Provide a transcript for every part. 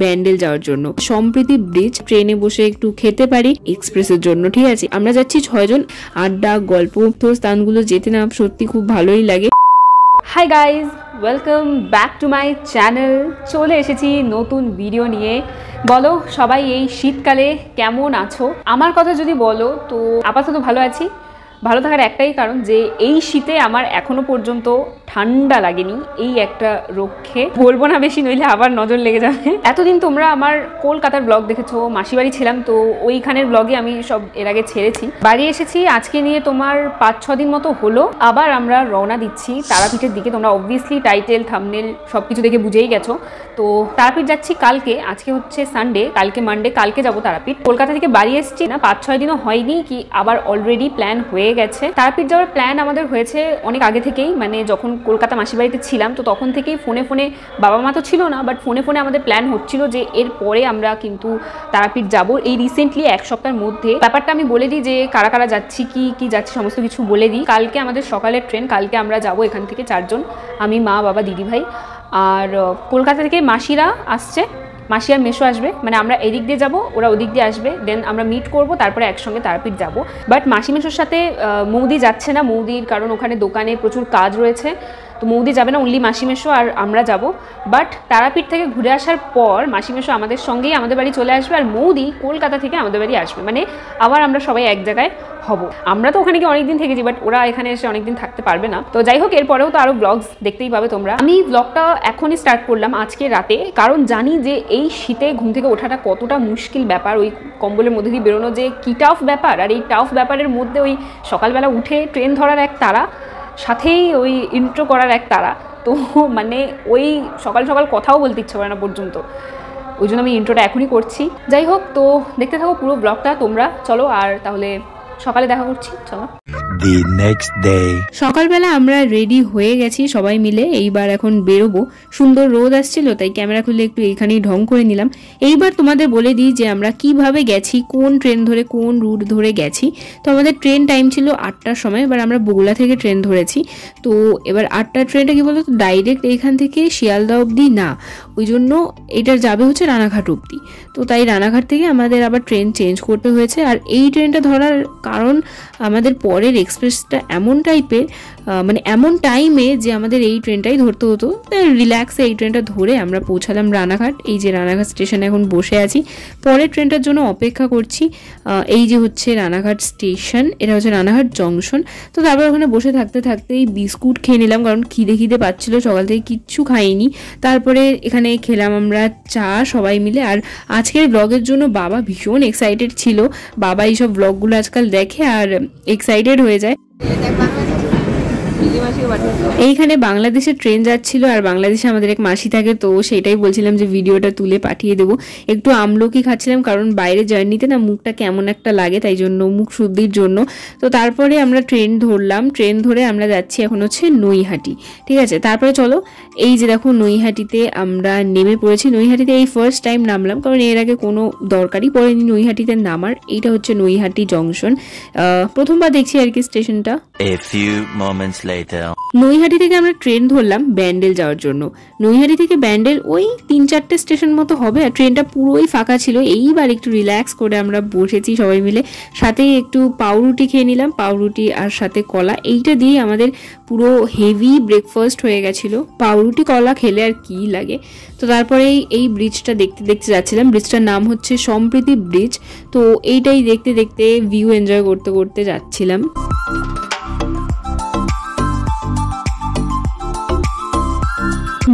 ব্যান্ডেল যাওয়ার জন্য। সম্প্রীতি ব্রিজ, ট্রেনে বসে একটু খেতে পারি এক্সপ্রেসের জন্য। ঠিক আছে, আমরা যাচ্ছি 6 জন। আড্ডা গল্প তো স্থানগুলো যেতে না সত্যি খুব ভালোই লাগে। Hi guys, welcome back to my channel. চলে এসেছি নতুন ভিডিও নিয়ে। বলো সবাই এই শীতকালে কেমন আছো? আমার কথা যদি বলো তো আপাতত ভালো আছি। ভালো থাকার একটাই কারণ যে এই শীতে আমার এখনো পর্যন্ত ঠান্ডা লাগেনি, এই একটা রক্ষে। বলবো না বেশি, নইলে আবার নজর লেগে যাবে। এতদিন তোমরা আমার কলকাতার ব্লগ দেখেছো, মাসি বাড়ি ছিলাম তো ওইখানের ব্লগে আমি সব এর আগে ছেড়েছি। বাড়ি এসেছি আজকে নিয়ে তোমার 5-6 দিন মতো হলো। আবার আমরা রওনা দিচ্ছি তারাপীঠের দিকে। তোমরা অবভিয়াসলি টাইটেল থাম্বনেল সবকিছু দেখে বুঝেই গেছো। তো তারাপীঠ যাচ্ছি কালকে। আজকে হচ্ছে সানডে, কালকে মানডে, কালকে যাবো তারাপীঠ। কলকাতা থেকে বাড়ি এসেছি না 5-6 দিনও হয়নি কি আবার অলরেডি প্ল্যান হয়ে গেছে। তারাপীঠ যাওয়ার প্ল্যান আমাদের হয়েছে অনেক আগে থেকেই, মানে যখন কলকাতা মাসি বাড়িতে ছিলাম তো তখন থেকেই ফোনে ফোনে, বাবা মা তো ছিল না বাট ফোনে ফোনে আমাদের প্ল্যান হচ্ছিল যে এরপরে আমরা কিন্তু তারাপীঠ যাবো। এই রিসেন্টলি 1 সপ্তাহের মধ্যে। ব্যাপারটা আমি বলে দিই যে কারা কারা যাচ্ছি, কি যাচ্ছি, সমস্ত কিছু বলে দিই। কালকে আমাদের সকালের ট্রেন, কালকে আমরা যাবো এখান থেকে 4 জন, আমি, মা, বাবা, দিদি ভাই। আর কলকাতা থেকে মাসিরা আসছে, মাসি আর মেশো আসবে, মানে আমরা এদিক দিয়ে যাবো, ওরা ওদিক দিয়ে আসবে, দেন আমরা মিট করবো, তারপরে একসঙ্গে তারাপীঠ যাবো। বাট মাসি মেশোর সাথে মৌদি যাচ্ছে না, মৌদির কারণ ওখানে দোকানে প্রচুর কাজ রয়েছে, তো মৌদি যাবে না, অনলি মাসি মেশো আর আমরা যাব। বাট তারাপীঠ থেকে ঘুরে আসার পর মাসি মেশো আমাদের সঙ্গেই আমাদের বাড়ি চলে আসবে, আর মৌদি কলকাতা থেকে আমাদের বাড়ি আসবে, মানে আবার আমরা সবাই এক জায়গায় হব। আমরা তো ওখানে গিয়ে অনেকদিন থেকেছি, বাট ওরা এখানে এসে অনেকদিন থাকতে পারবে না। তো যাই হোক, এরপরেও তো আরও ব্লগস দেখতেই পাবে তোমরা। আমি ব্লগটা এখনই স্টার্ট করলাম আজকে রাতে, কারণ জানি যে এই শীতে ঘুম থেকে ওঠাটা কতটা মুশকিল ব্যাপার, ওই কম্বলের মধ্যে দিয়ে বেরোনো যে কি টাফ ব্যাপার। আর এই টাফ ব্যাপারের মধ্যে ওই সকালবেলা উঠে ট্রেন ধরার এক তাড়া, সাথেই ওই ইন্ট্রো করার এক তাড়া। তো মানে ওই সকাল সকাল কথাও বলতে ইচ্ছে করে না পর্যন্ত, ওই জন্য আমি ইন্ট্রোটা এখনই করছি। যাই হোক, তো দেখতে থাকো পুরো ব্লগটা তোমরা। চলো, আর তাহলে সকালে দেখা করছি, চলো। The next day. সকালবেলা আমরা রেডি হয়ে গেছি সবাই মিলে, এইবার এখন বেরোবো। সুন্দর রোদ আসছিল তাই ক্যামেরা খুলে একটু এইখানেই ঢং করে নিলাম। এইবার তোমাদের বলে দিই যে আমরা কিভাবে গেছি, কোন ট্রেন ধরে, কোন রুট ধরে গেছি। তো আমাদের ট্রেন টাইম ছিল 8টার সময়, এবার আমরা বগুড়া থেকে ট্রেন ধরেছি। তো এবার 8টার ট্রেনটা কি বলতো, ডাইরেক্ট এইখান থেকে শিয়ালদা অবধি না, ওই জন্য এটার যাবে হচ্ছে রানাঘাট অবধি। তো তাই রানাঘাট থেকে আমাদের আবার ট্রেন চেঞ্জ করতে হয়েছে। আর এই ট্রেনটা ধরার কারণ আমাদের পরের এক্সপ্রেসটা এমন টাইপের, মানে এমন টাইমে যে আমাদের এই ট্রেনটাই ধরতে হতো। রিল্যাক্সে এই ট্রেনটা ধরে আমরা পৌঁছালাম রানাঘাট। এই যে রানাঘাট স্টেশনে এখন বসে আছি, পরের ট্রেনটার জন্য অপেক্ষা করছি। এই যে হচ্ছে রানাঘাট স্টেশন, এটা হচ্ছে রানাঘাট জংশন। তো তারপর ওখানে বসে থাকতে থাকতেই বিস্কুট খেয়ে নিলাম, কারণ খিদে পাচ্ছিল, সকাল থেকে কিচ্ছু খাইনি। তারপরে এখানে খেলাম আমরা চা সবাই মিলে। আর আজকের ব্লগের জন্য বাবা ভীষণ এক্সাইটেড ছিল। বাবা এইসব ব্লগগুলো আজকাল দেখে আর এক্সাইটেড হয়ে যায়। এইখানে বাংলাদেশের ট্রেন যাচ্ছিল, আর বাংলাদেশে আমাদের এক মাসি থাকে, তো সেটাই বলছিলাম যে ভিডিওটা তুলে পাঠিয়ে দেবো। একটু আমলকি খাচ্ছিলাম, কারণ বাইরে জার্নিতে না মুখটা কেমন একটা লাগে, তাই জন্য মুখ শুদ্ধির জন্য। তো তারপরে আমরা ট্রেন ধরলাম, ট্রেন ধরে আমরা যাচ্ছি এখন হচ্ছে নৈহাটি। ঠিক আছে, তারপরে চলো, এই যে দেখো নৈহাটিতে আমরা নেমে পড়েছি। নৈহাটিতে এই ফার্স্ট টাইম নামলাম, কারণ এর আগে কোনো দরকারই পড়েনি নৈহাটিতে নামার। এইটা হচ্ছে নৈহাটি জংশন, প্রথমবার দেখছি আর কি স্টেশনটা। A few moments later. Naihati থেকে আমরা ট্রেন ধরলাম ব্যান্ডেল যাওয়ার জন্য। নৈহাটি থেকে ব্যান্ডেল ওই 3-4টে স্টেশন মতো হবে, আর ট্রেনটা পুরোই ফাঁকা ছিল। এইবার একটু রিল্যাক্স করে আমরা বসেছি সবাই মিলে, সাথে একটু পাউরুটি খেয়ে নিলাম, পাউরুটি আর সাথে কলা। এইটা দিয়ে আমাদের পুরো হেভি ব্রেকফাস্ট হয়ে গেছিলো। পাউরুটি কলা খেলে আর কি লাগে। তো তারপরে এই ব্রিজটা দেখতে দেখতে যাচ্ছিলাম। ব্রিজটার নাম হচ্ছে সম্প্রীতি ব্রিজ। তো এইটাই দেখতে দেখতে ভিউ এনজয় করতে করতে যাচ্ছিলাম।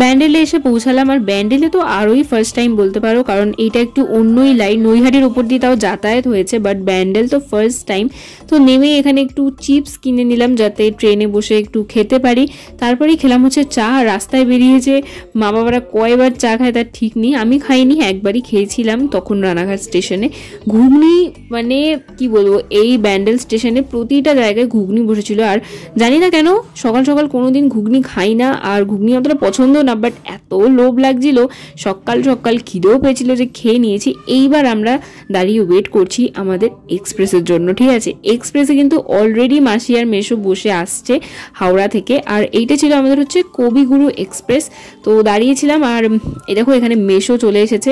ব্যান্ডেলে এসে পৌঁছালাম, আর ব্যান্ডেলে তো আরোই ফার্স্ট টাইম বলতে পারো, কারণ এইটা একটু অন্যই লাইন। নৈহাটির উপর দিয়ে তাও যাতায়াত হয়েছে, বাট ব্যান্ডেল তো ফার্স্ট টাইম। তো নেমে এখানে একটু চিপস কিনে নিলাম যাতে ট্রেনে বসে একটু খেতে পারি। তারপরেই খেলাম হচ্ছে চা। রাস্তায় বেরিয়ে যে মা বাবারা কয়বার চা খায় তার ঠিক নেই, আমি খাইনি, একবারই খেয়েছিলাম তখন রানাঘাট স্টেশনে। ঘুগনি, মানে কি বলবো, এই ব্যান্ডেল স্টেশনে প্রতিটা জায়গায় ঘুগনি বসেছিল। আর জানি না কেন সকাল সকাল কোনোদিন ঘুগনি খাই না, আর ঘুগনি অতটা পছন্দ না, বাট এত লোভ লাগছিল, সকাল সকাল খিদেও পেয়েছিল যে খেয়ে নিয়েছি। এইবার আমরা দাঁড়িয়ে ওয়েট করছি আমাদের এক্সপ্রেসের জন্য, ঠিক আছে। এক্সপ্রেসে কিন্তু অলরেডি মাসি আর মেশো বসে আসছে হাওড়া থেকে, আর এইটা ছিল আমাদের হচ্ছে কবিগুরু এক্সপ্রেস। তো দাঁড়িয়েছিলাম, আর এই দেখো এখানে মেশো চলে এসেছে,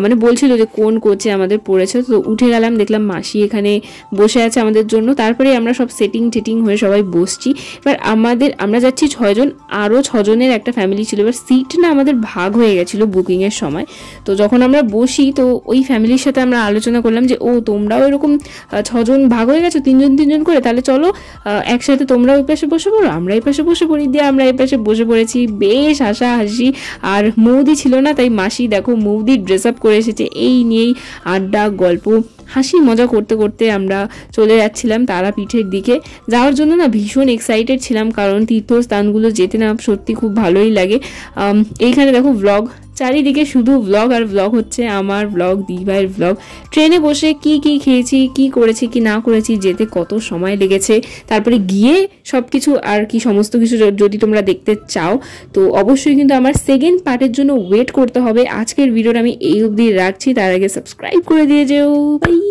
মানে বলছিল যে কোন কোচে আমাদের পড়েছে। তো উঠে গেলাম, দেখলাম মাসি এখানে বসে আছে আমাদের জন্য। তারপরে আমরা সব সেটিং হয়ে সবাই বসছি। এবার আমরা যাচ্ছি 6 জন, আরও 6 জনের একটা ফ্যামিলি ছিল। এবার সিট না আমাদের ভাগ হয়ে গেছিলো বুকিংয়ের সময়। তো যখন আমরা বসি তো ওই ফ্যামিলির সাথে আমরা আলোচনা করলাম যে ও তোমরাও এরকম 6 জন ভাগ হয়ে গেছো, 3 জন করে, তাহলে চলো একসাথে তোমরাও ওই পাশে বসে পড়ো, আমরা এই পাশে বসে পড়ি। দিয়ে আমরা এই পাশে বসে পড়েছি, বেশ হাসাহাসি। আর মৌদি ছিল না, তাই মাসি দেখো মৌদির ড্রেস আপ করে এসেছে। এই নিয়েই আড্ডা গল্প হাসি মজা করতে করতে আমরা চলে যাচ্ছিলাম তারাপীঠের দিকে। যাওয়ার জন্য না ভীষণ এক্সাইটেড ছিলাম, কারণ তীর্থস্থানগুলো যেতে না সত্যি খুব ভালোই লাগে। এইখানে দেখো ব্লগ, চারিদিকে শুধু ব্লগ আর ব্লগ হচ্ছে, আমার ব্লগ, দিদিভাইয়ের ব্লগ। ট্রেনে বসে কি খেয়েছি, কি করেছি কি না করেছি, যেতে কত সময় লেগেছে, তারপরে গিয়ে সব কিছু আর কি সমস্ত কিছু যদি তোমরা দেখতে চাও তো অবশ্যই কিন্তু আমার সেকেন্ড পার্টের জন্য ওয়েট করতে হবে। আজকের ভিডিওটা আমি এই অবধি রাখছি, তার আগে সাবস্ক্রাইব করে দিয়ে যেও। বাই।